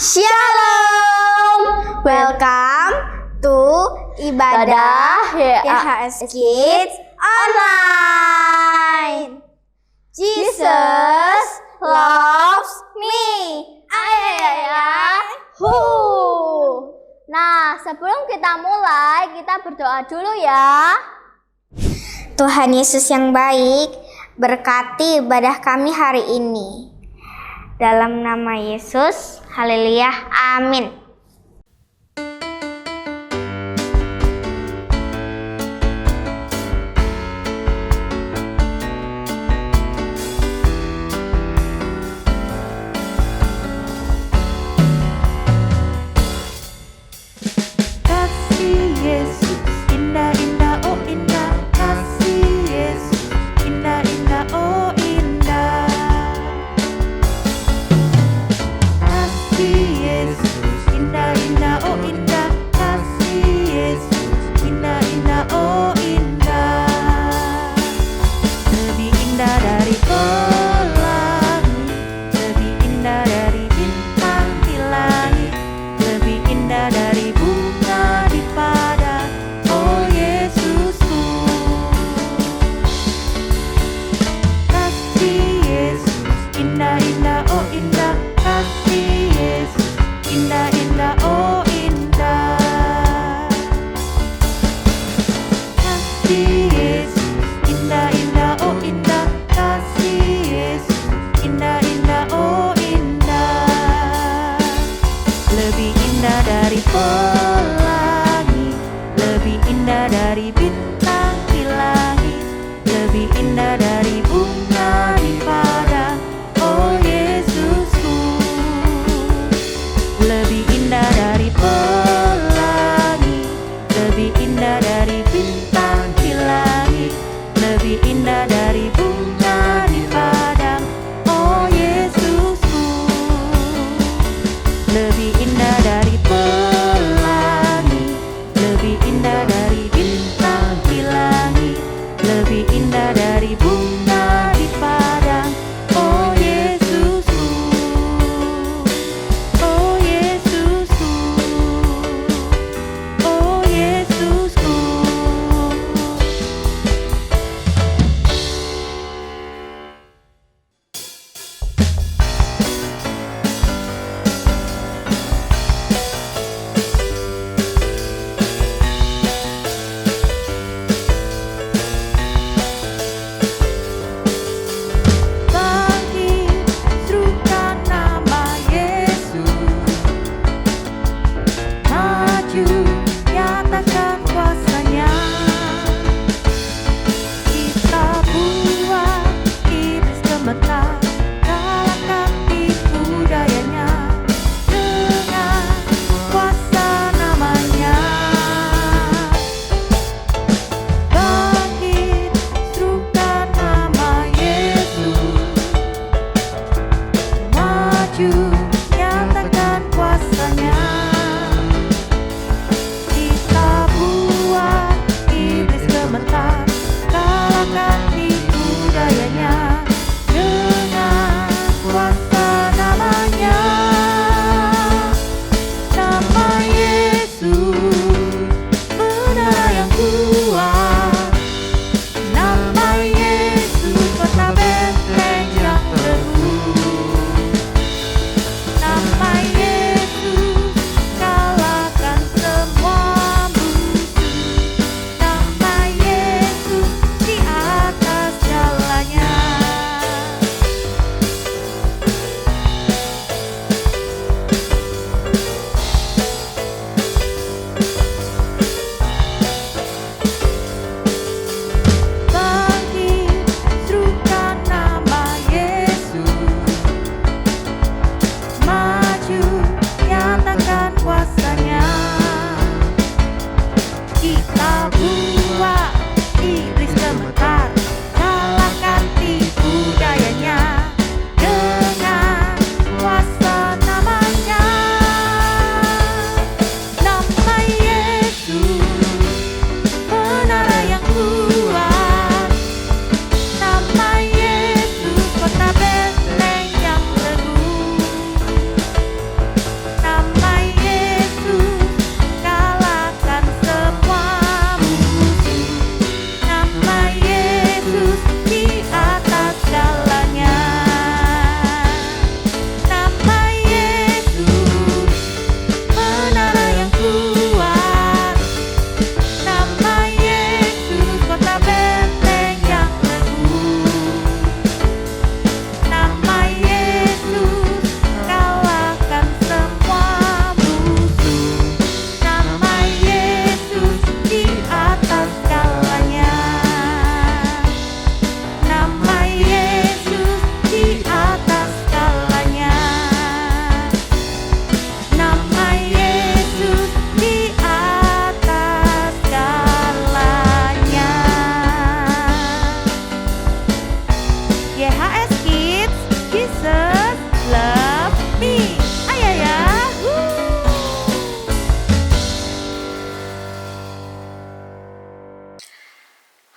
Shalom, welcome to Ibadah YHS Kids Online. Jesus loves me. Nah, sebelum kita mulai, kita berdoa dulu ya. Tuhan Yesus yang baik, berkati ibadah kami hari ini. Dalam nama Yesus, haleluya, amin.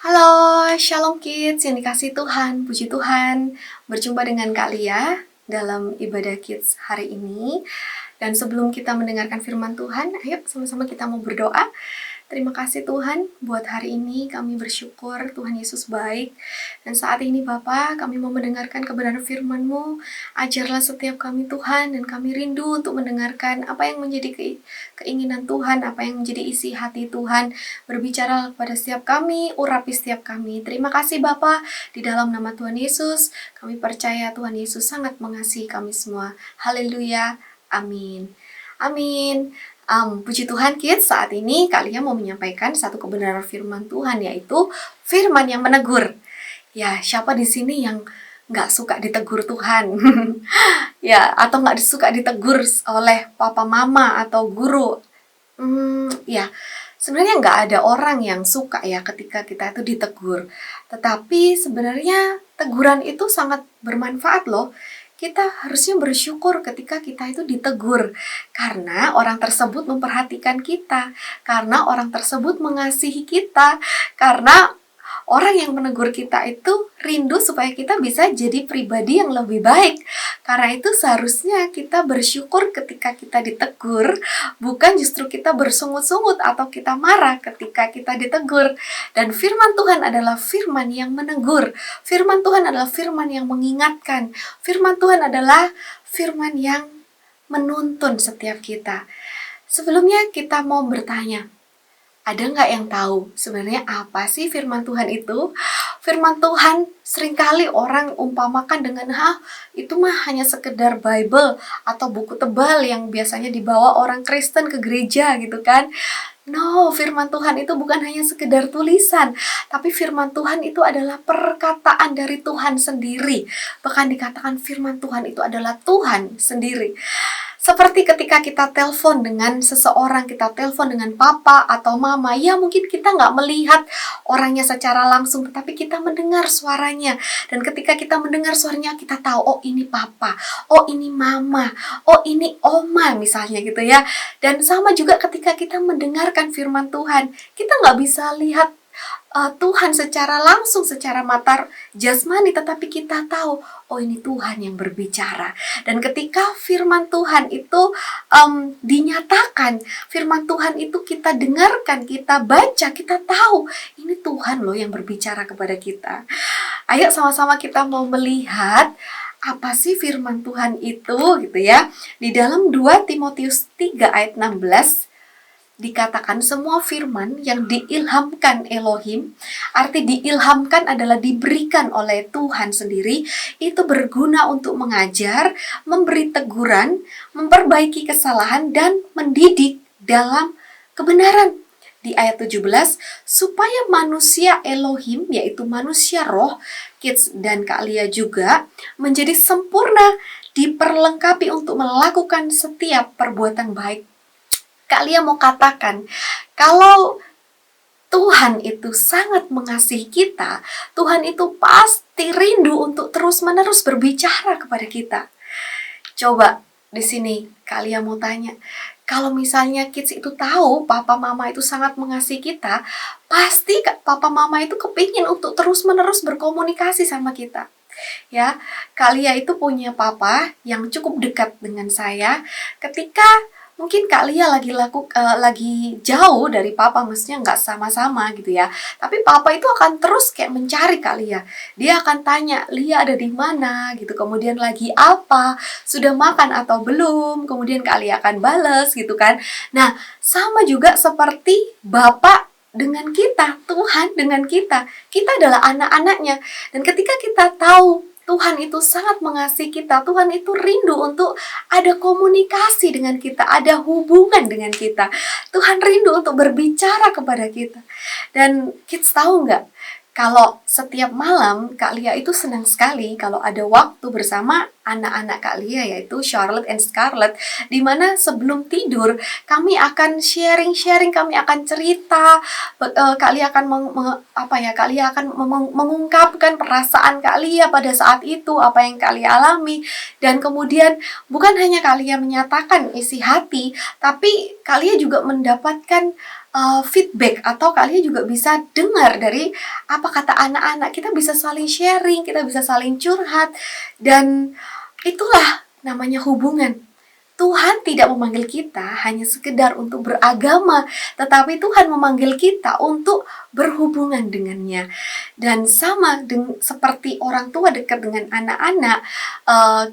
Halo, Shalom Kids yang dikasih Tuhan, puji Tuhan. Berjumpa dengan Kak Lia dalam ibadah Kids hari ini. Dan sebelum kita mendengarkan firman Tuhan, ayo sama-sama kita mau berdoa. Terima kasih Tuhan buat hari ini, kami bersyukur Tuhan Yesus baik. Dan saat ini Bapa, kami mau mendengarkan kebenaran firman-Mu. Ajarlah setiap kami Tuhan, dan kami rindu untuk mendengarkan apa yang menjadi keinginan Tuhan, apa yang menjadi isi hati Tuhan. Berbicara kepada setiap kami, urapi setiap kami. Terima kasih Bapa, di dalam nama Tuhan Yesus, kami percaya Tuhan Yesus sangat mengasihi kami semua. Haleluya, amin. Amin. Puji Tuhan Kids, saat ini kalian mau menyampaikan satu kebenaran firman Tuhan, yaitu firman yang menegur. Ya, siapa di sini yang nggak suka ditegur Tuhan? Ya, atau nggak suka ditegur oleh papa mama atau guru? Ya, sebenarnya nggak ada orang yang suka ya ketika kita itu ditegur. Tetapi sebenarnya teguran itu sangat bermanfaat loh. Kita harusnya bersyukur ketika kita itu ditegur, karena orang tersebut memperhatikan kita, karena orang tersebut mengasihi kita, karena orang yang menegur kita itu rindu supaya kita bisa jadi pribadi yang lebih baik. Karena itu seharusnya kita bersyukur ketika kita ditegur, bukan justru kita bersungut-sungut atau kita marah ketika kita ditegur. Dan firman Tuhan adalah firman yang menegur. Firman Tuhan adalah firman yang mengingatkan. Firman Tuhan adalah firman yang menuntun setiap kita. Sebelumnya kita mau bertanya, ada nggak yang tahu sebenarnya apa sih firman Tuhan itu? Firman Tuhan seringkali orang umpamakan dengan, itu mah hanya sekedar Bible atau buku tebal yang biasanya dibawa orang Kristen ke gereja gitu kan. No, firman Tuhan itu bukan hanya sekedar tulisan, tapi firman Tuhan itu adalah perkataan dari Tuhan sendiri. Bahkan dikatakan firman Tuhan itu adalah Tuhan sendiri. Seperti ketika kita telepon dengan seseorang, kita telepon dengan papa atau mama, ya mungkin kita nggak melihat orangnya secara langsung, tetapi kita mendengar suaranya. Dan ketika kita mendengar suaranya, kita tahu, oh ini papa, oh ini mama, oh ini oma misalnya gitu ya. Dan sama juga ketika kita mendengarkan firman Tuhan, kita nggak bisa lihat Tuhan secara langsung, secara mata jasmani, tetapi kita tahu, oh ini Tuhan yang berbicara. Dan ketika firman Tuhan itu dinyatakan, firman Tuhan itu kita dengarkan, kita baca, kita tahu, ini Tuhan loh yang berbicara kepada kita. Ayo sama-sama kita mau melihat apa sih firman Tuhan itu gitu ya. Di dalam 2 Timotius 3 ayat 16, dikatakan semua firman yang diilhamkan Elohim, arti diilhamkan adalah diberikan oleh Tuhan sendiri, itu berguna untuk mengajar, memberi teguran, memperbaiki kesalahan, dan mendidik dalam kebenaran. Di ayat 17, supaya manusia Elohim, yaitu manusia roh, Kids dan Kak Lia juga, menjadi sempurna, diperlengkapi untuk melakukan setiap perbuatan baik. Kak Lia mau katakan, kalau Tuhan itu sangat mengasihi kita, Tuhan itu pasti rindu untuk terus-menerus berbicara kepada kita. Coba di sini Kak Lia mau tanya, kalau misalnya kids itu tahu papa mama itu sangat mengasihi kita, pasti papa mama itu kepingin untuk terus-menerus berkomunikasi sama kita. Ya, Kak Lia itu punya papa yang cukup dekat dengan saya. Ketika mungkin Kak Lia lagi jauh dari papa, maksudnya nggak sama-sama gitu ya. Tapi papa itu akan terus kayak mencari Kak Lia. Dia akan tanya, Lia ada di mana gitu. Kemudian lagi apa, sudah makan atau belum. Kemudian Kak Lia akan bales gitu kan. Nah, sama juga seperti bapak dengan kita, Tuhan dengan kita. Kita adalah anak-anaknya. Dan ketika kita tahu Tuhan itu sangat mengasihi kita, Tuhan itu rindu untuk ada komunikasi dengan kita, ada hubungan dengan kita. Tuhan rindu untuk berbicara kepada kita. Dan kids tahu nggak, kalau setiap malam Kak Lia itu senang sekali kalau ada waktu bersama anak-anak Kak Lia, yaitu Charlotte and Scarlett, di mana sebelum tidur kami akan sharing, kami akan cerita, Kak Lia akan mengungkapkan perasaan Kak Lia pada saat itu, apa yang Kak Lia alami, dan kemudian bukan hanya Kak Lia menyatakan isi hati, tapi Kak Lia juga mendapatkan feedback, atau kalian juga bisa dengar dari apa kata anak-anak. Kita bisa saling sharing, kita bisa saling curhat, dan itulah namanya hubungan. Tuhan tidak memanggil kita hanya sekedar untuk beragama, tetapi Tuhan memanggil kita untuk berhubungan dengannya. Dan sama seperti orang tua dekat dengan anak-anak,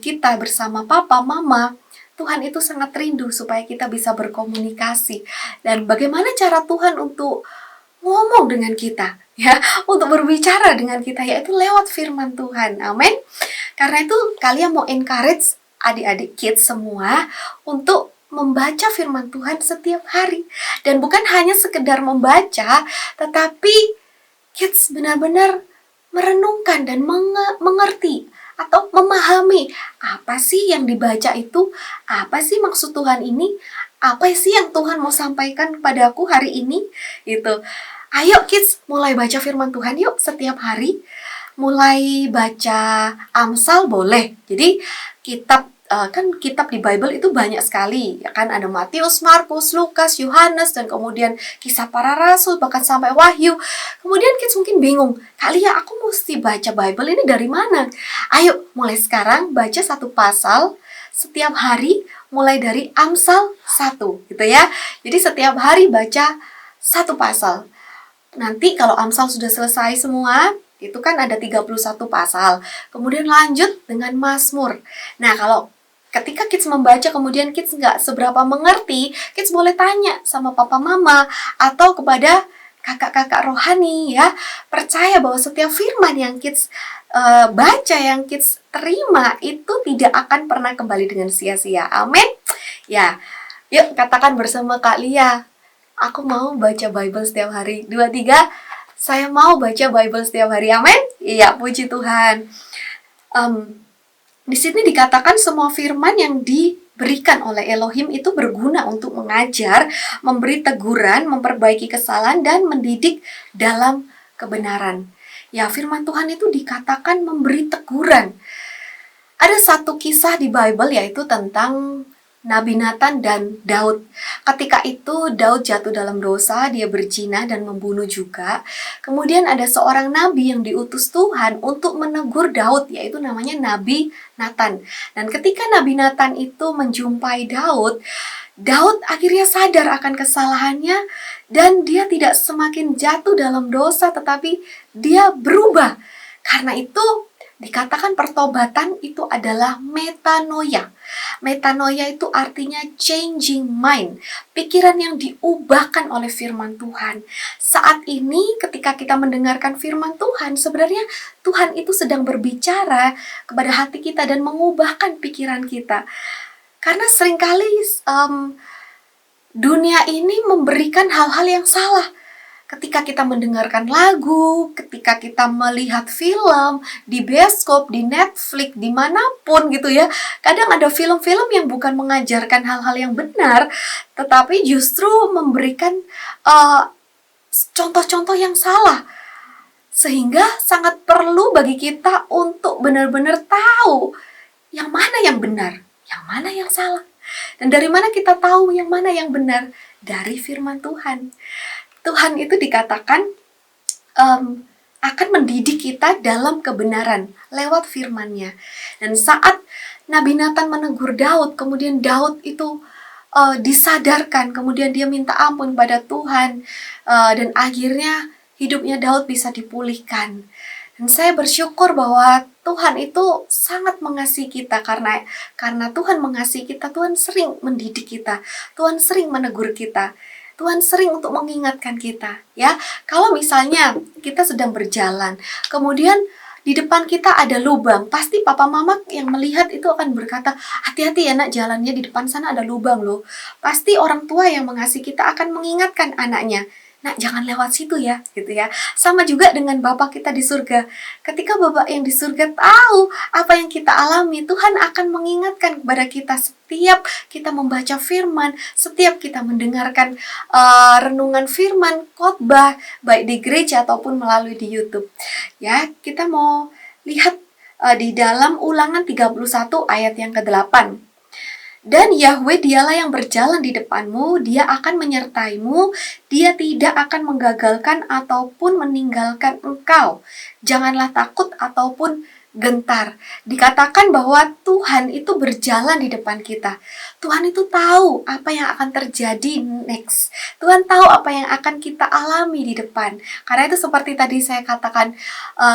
kita bersama papa, mama, Tuhan itu sangat rindu supaya kita bisa berkomunikasi. Dan bagaimana cara Tuhan untuk ngomong dengan kita, ya, untuk berbicara dengan kita, yaitu lewat firman Tuhan. Amin. Karena itu kalian mau encourage adik-adik kids semua untuk membaca firman Tuhan setiap hari. Dan bukan hanya sekedar membaca, tetapi kids benar-benar merenungkan dan mengerti atau memahami apa sih yang dibaca itu, apa sih maksud Tuhan ini, apa sih yang Tuhan mau sampaikan kepada aku hari ini, gitu. Ayo kids, mulai baca firman Tuhan yuk setiap hari. Mulai baca Amsal boleh. Jadi kan kitab di Bible itu banyak sekali, ya kan, ada Matius, Markus, Lukas, Yohanes, dan kemudian Kisah Para Rasul, bahkan sampai Wahyu. Kemudian kids mungkin bingung, Kalia, aku mesti baca Bible ini dari mana? Ayo, mulai sekarang baca satu pasal setiap hari, mulai dari Amsal 1, gitu ya. Jadi setiap hari baca satu pasal. Nanti kalau Amsal sudah selesai semua, itu kan ada 31 pasal. Kemudian lanjut dengan Mazmur. Nah, kalau ketika kids membaca kemudian kids nggak seberapa mengerti, kids boleh tanya sama papa mama atau kepada kakak-kakak rohani, ya. Percaya bahwa setiap firman yang kids baca, yang kids terima, itu tidak akan pernah kembali dengan sia-sia. Amin. Ya, yuk katakan bersama Kak Lia, aku mau baca Bible setiap hari. 2, 3, saya mau baca Bible setiap hari. Amin. Iya, puji Tuhan. Di sini dikatakan semua firman yang diberikan oleh Elohim itu berguna untuk mengajar, memberi teguran, memperbaiki kesalahan, dan mendidik dalam kebenaran. Ya, firman Tuhan itu dikatakan memberi teguran. Ada satu kisah di Bible, yaitu tentang Nabi Nathan dan Daud. Ketika itu Daud jatuh dalam dosa, dia berzina dan membunuh juga. Kemudian ada seorang nabi yang diutus Tuhan untuk menegur Daud, yaitu namanya Nabi Nathan. Dan ketika Nabi Nathan itu menjumpai Daud, Daud akhirnya sadar akan kesalahannya dan dia tidak semakin jatuh dalam dosa, tetapi dia berubah. Karena itu dikatakan pertobatan itu adalah metanoia. Metanoia itu artinya changing mind, pikiran yang diubahkan oleh firman Tuhan. Saat ini ketika kita mendengarkan firman Tuhan, sebenarnya Tuhan itu sedang berbicara kepada hati kita dan mengubahkan pikiran kita. Karena seringkali dunia ini memberikan hal-hal yang salah. Ketika kita mendengarkan lagu, ketika kita melihat film di bioskop, di Netflix, dimanapun gitu ya, kadang ada film-film yang bukan mengajarkan hal-hal yang benar, tetapi justru memberikan contoh-contoh yang salah. Sehingga sangat perlu bagi kita untuk benar-benar tahu yang mana yang benar, yang mana yang salah. Dan dari mana kita tahu yang mana yang benar? Dari firman Tuhan. Tuhan itu dikatakan akan mendidik kita dalam kebenaran lewat firman-Nya. Dan saat Nabi Nathan menegur Daud, kemudian Daud itu disadarkan, kemudian dia minta ampun pada Tuhan, dan akhirnya hidupnya Daud bisa dipulihkan. Dan saya bersyukur bahwa Tuhan itu sangat mengasihi kita, karena Tuhan mengasihi kita, Tuhan sering mendidik kita, Tuhan sering menegur kita. Tuhan sering untuk mengingatkan kita, ya. Kalau misalnya kita sedang berjalan, kemudian di depan kita ada lubang, pasti papa mama yang melihat itu akan berkata, hati-hati ya nak, jalannya di depan sana ada lubang loh. Pasti orang tua yang mengasihi kita akan mengingatkan anaknya, nak jangan lewat situ ya, gitu ya. Sama juga dengan Bapa kita di surga. Ketika Bapa yang di surga tahu apa yang kita alami, Tuhan akan mengingatkan kepada kita setiap kita membaca firman, setiap kita mendengarkan renungan firman, khotbah, baik di gereja ataupun melalui di YouTube. Ya, kita mau lihat di dalam Ulangan 31 ayat yang ke-8. Dan Yahweh dialah yang berjalan di depanmu, dia akan menyertaimu, dia tidak akan menggagalkan ataupun meninggalkan engkau. Janganlah takut ataupun gentar. Dikatakan bahwa Tuhan itu berjalan di depan kita. Tuhan itu tahu apa yang akan terjadi next. Tuhan tahu apa yang akan kita alami di depan. Karena itu seperti tadi saya katakan,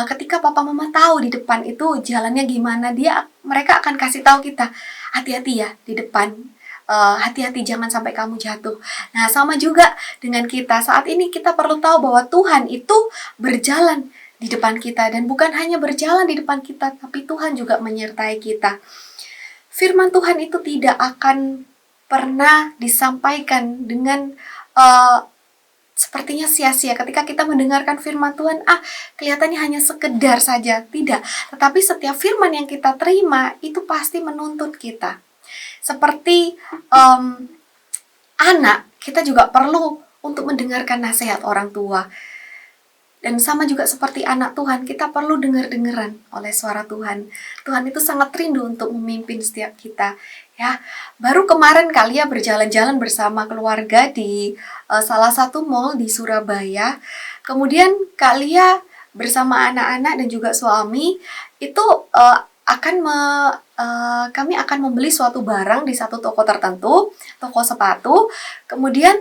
ketika papa mama tahu di depan itu jalannya gimana, mereka akan kasih tahu kita, hati-hati ya di depan, hati-hati jangan sampai kamu jatuh. Nah, sama juga dengan kita. Saat ini kita perlu tahu bahwa Tuhan itu berjalan di depan kita, dan bukan hanya berjalan di depan kita, tapi Tuhan juga menyertai kita. Firman Tuhan itu tidak akan pernah disampaikan dengan sepertinya sia-sia. Ketika kita mendengarkan firman Tuhan, kelihatannya hanya sekedar saja. Tidak, tetapi setiap firman yang kita terima itu pasti menuntut kita. Seperti anak, kita juga perlu untuk mendengarkan nasihat orang tua. Dan sama juga seperti anak Tuhan, kita perlu dengar-dengaran oleh suara Tuhan. Tuhan itu sangat rindu untuk memimpin setiap kita. Ya, baru kemarin Kalia berjalan-jalan bersama keluarga di salah satu mall di Surabaya. Kemudian Kalia bersama anak-anak dan juga suami itu kami akan membeli suatu barang di satu toko tertentu, toko sepatu. Kemudian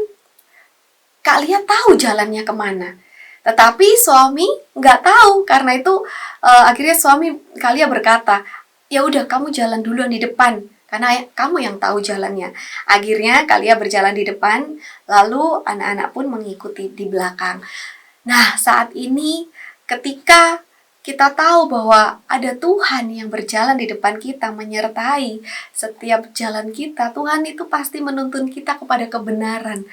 Kalia tahu jalannya kemana. Tetapi suami nggak tahu, karena itu akhirnya suami Kalia berkata, ya udah kamu jalan duluan di depan, karena kamu yang tahu jalannya. Akhirnya Kalia berjalan di depan, lalu anak-anak pun mengikuti di belakang. Nah, saat ini ketika kita tahu bahwa ada Tuhan yang berjalan di depan kita, menyertai setiap jalan kita, Tuhan itu pasti menuntun kita kepada kebenaran.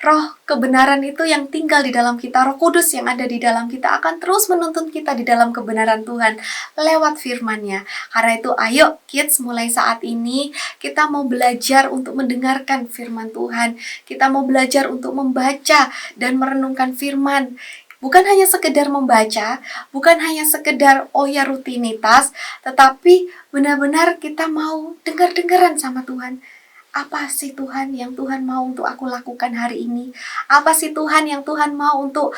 Roh kebenaran itu yang tinggal di dalam kita, Roh Kudus yang ada di dalam kita akan terus menuntun kita di dalam kebenaran Tuhan lewat firman-Nya. Karena itu ayo kids, mulai saat ini kita mau belajar untuk mendengarkan firman Tuhan. Kita mau belajar untuk membaca dan merenungkan firman. Bukan hanya sekedar membaca, bukan hanya sekedar rutinitas, tetapi benar-benar kita mau dengar-dengaran sama Tuhan. Apa sih Tuhan yang Tuhan mau untuk aku lakukan hari ini? Apa sih Tuhan yang Tuhan mau untuk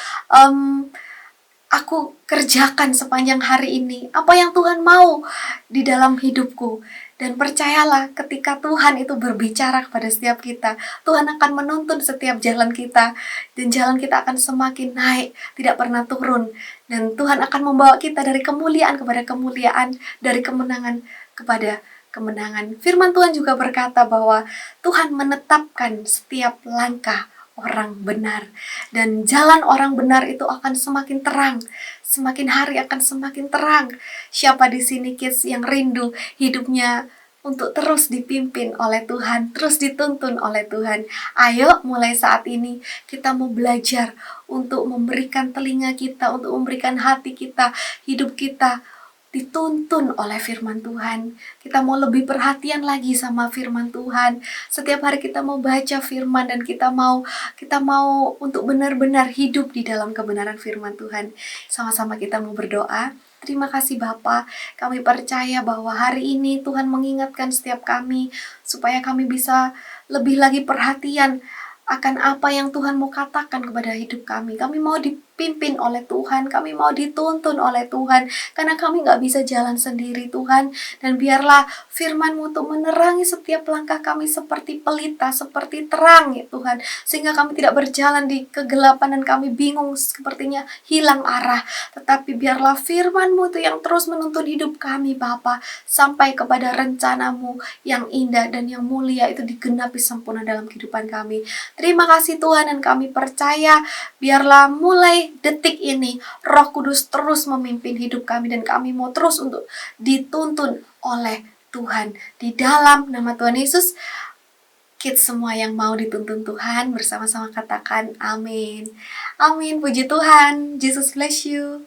aku kerjakan sepanjang hari ini? Apa yang Tuhan mau di dalam hidupku? Dan percayalah, ketika Tuhan itu berbicara kepada setiap kita, Tuhan akan menuntun setiap jalan kita. Dan jalan kita akan semakin naik, tidak pernah turun. Dan Tuhan akan membawa kita dari kemuliaan kepada kemuliaan, dari kemenangan kepada kemenangan. Firman Tuhan juga berkata bahwa Tuhan menetapkan setiap langkah orang benar. Dan jalan orang benar itu akan semakin terang. Semakin hari akan semakin terang. Siapa di sini kids yang rindu hidupnya untuk terus dipimpin oleh Tuhan, terus dituntun oleh Tuhan? Ayo mulai saat ini kita mau belajar untuk memberikan telinga kita, untuk memberikan hati kita, hidup kita dituntun oleh firman Tuhan. Kita mau lebih perhatian lagi sama firman Tuhan. Setiap hari kita mau baca firman, dan kita mau untuk benar-benar hidup di dalam kebenaran firman Tuhan. Sama-sama kita mau berdoa. Terima kasih Bapa, kami percaya bahwa hari ini Tuhan mengingatkan setiap kami supaya kami bisa lebih lagi perhatian akan apa yang Tuhan mau katakan kepada hidup kami. Kami mau dipimpin oleh Tuhan, kami mau dituntun oleh Tuhan, karena kami gak bisa jalan sendiri Tuhan. Dan biarlah firman-Mu untuk menerangi setiap langkah kami seperti pelita, seperti terang ya Tuhan, sehingga kami tidak berjalan di kegelapan dan kami bingung, sepertinya hilang arah. Tetapi biarlah firman-Mu itu yang terus menuntun hidup kami Bapa, sampai kepada rencana-Mu yang indah dan yang mulia itu digenapi sempurna dalam kehidupan kami. Terima kasih Tuhan, dan kami percaya biarlah mulai detik ini Roh Kudus terus memimpin hidup kami, dan kami mau terus untuk dituntun oleh Tuhan. Di dalam nama Tuhan Yesus, kids semua yang mau dituntun Tuhan bersama-sama katakan amin. Amin, puji Tuhan. Jesus bless you.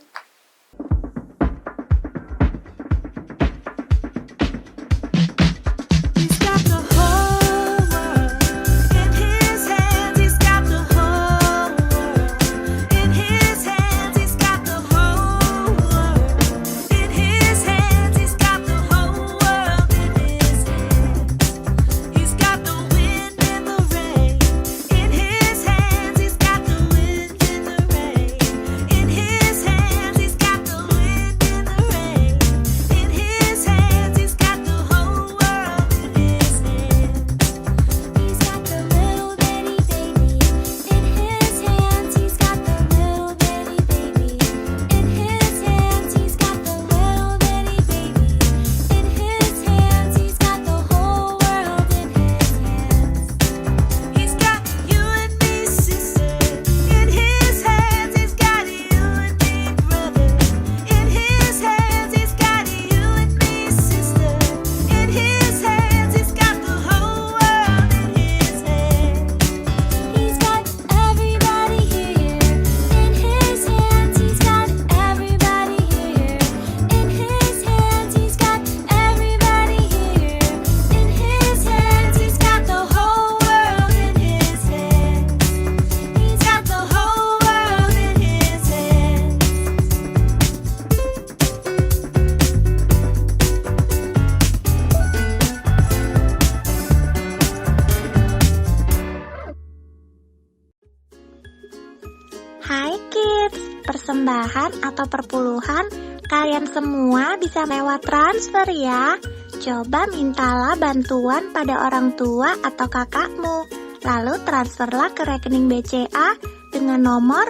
perubahan atau perpuluhan, kalian semua bisa lewat transfer ya. Coba mintalah bantuan pada orang tua atau kakakmu. Lalu transferlah ke rekening BCA dengan nomor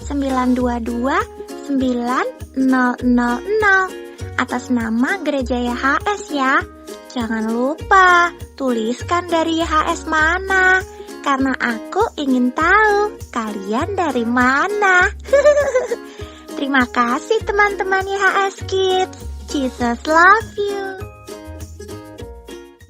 010-922-9000 atas nama Gereja YHS ya. Jangan lupa tuliskan dari YHS mana, karena aku ingin tahu kalian dari mana. Terima kasih teman-teman YHS Kids. Jesus love you.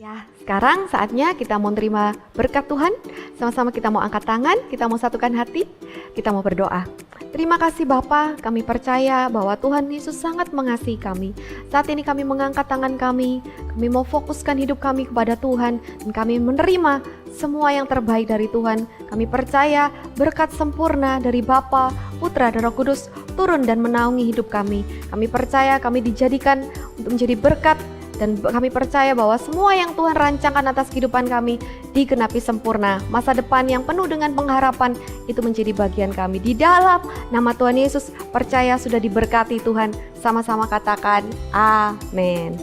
Ya, sekarang saatnya kita mau terima berkat Tuhan. Sama-sama kita mau angkat tangan, kita mau satukan hati, kita mau berdoa. Terima kasih Bapa, kami percaya bahwa Tuhan Yesus sangat mengasihi kami. Saat ini kami mengangkat tangan kami mau fokuskan hidup kami kepada Tuhan, dan kami menerima semua yang terbaik dari Tuhan. Kami percaya berkat sempurna dari Bapa, Putra, dan Roh Kudus turun dan menaungi hidup kami. Kami percaya kami dijadikan untuk menjadi berkat, dan kami percaya bahwa semua yang Tuhan rancangkan atas kehidupan kami digenapi sempurna. Masa depan yang penuh dengan pengharapan itu menjadi bagian kami. Di dalam nama Tuhan Yesus, percaya sudah diberkati Tuhan. Sama-sama katakan amin.